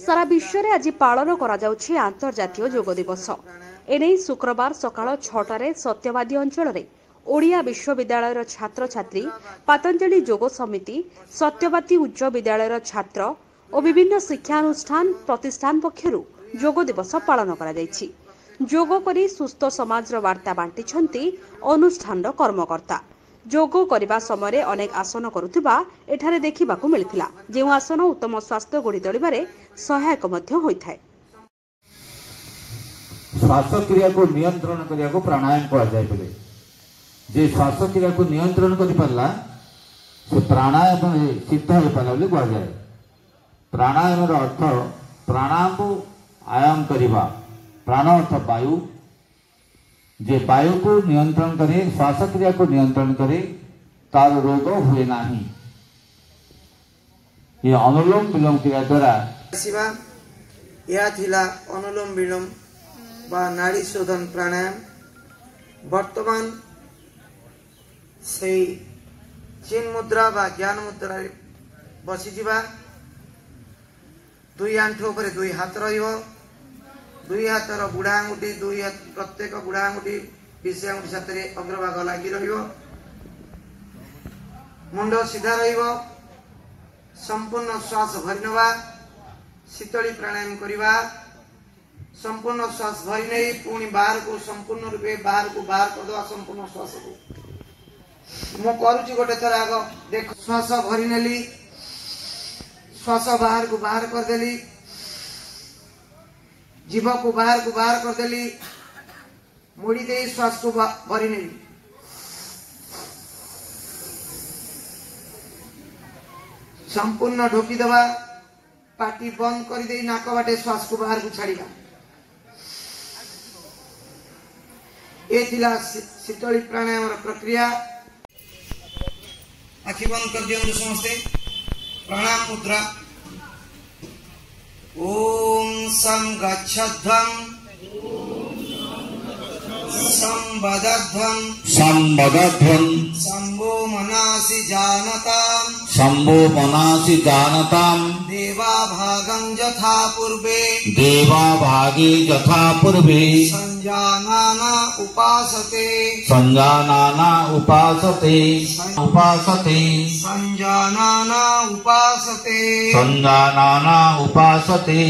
सारा विश्व में आज पालन करा जाउछि अंतर्जातीय योग दिवस। एने शुक्रवार सकाळ 6टारे सत्यवादी अंचल में ओडिया विश्वविद्यालय छात्र छात्री, पतंजलि योग समिति, सत्यवादी उच्च विद्यालय छात्र और विभिन्न शिक्षानुष्ठान प्रतिष्ठान पक्षर योग दिवस पालन करा जायछि। योग करी सुस्थ समाज वार्ता बांटिछंती अनुष्ठान कर्मकर्ता। योग करने समय अनेक आसन करुवा एठारे देखा मिलता, जो आसन उत्तम स्वास्थ्य गढ़ी तोड़े सहायक होता है। श्वासक्रिया को नियंत्रण करने को प्राणायाम कहुए। जे श्वासक्रिया को नियंत्रण कर पारा से प्राणायाम सिद्ध हो पारा कहुए। प्राणायाम अर्थ प्राणायाम को आयाम करवा। प्राण अर्थ वायु, जे वायु को नियंत्रण करे, श्वासक्रिया को नियंत्रण करे, तार रोग हुए नहीं। ये अनुलोम विलोम क्रिया द्वारा यह थिला अनुलोम विलोम बा नाड़ी शोधन प्राणायाम। वर्तमान से चिन मुद्रा बा ज्ञान मुद्रा बसीजिबा। दुई आंठू पर दुई हाथ रहिबो। दुई हाथर बुढ़ा आंगुठी दुई हाथ प्रत्येक बुढ़ा आंगुठी विषय आंगुठी साथरे अग्रभाग लगी रहिबो। मुंड सीधा रहिबो। संपूर्ण श्वास भरी नवा। शीतली प्राणायाम करिबा। संपूर्ण श्वास भरी नहीं पुणी बाहर को संपूर्ण रूपे बाहर करदवा। संपूर्ण श्वास को मु करूची गोटे थर आग देख। श्वास भरी नेली, श्वास बाहर को बाहर कर देली, जीभ को बाहर कर देली, मुड़ी दे श्वास को भरी नेली। संपूर्ण ढोकी दबा। पाटी बंद कर दे नाक बाटे श्वास को बाहर को छाड़िबा। ये थिला शीतली प्राणायाम प्रक्रिया। आखि बंद कर दियंतु समस्ते। प्राणायाम मुद्रा। ओम सं गच्छध्वं संवदध्वं शंभो मनासि जानतां देवा भागं यथा पूर्वे संजानाना उपासते संजानाना उपासते।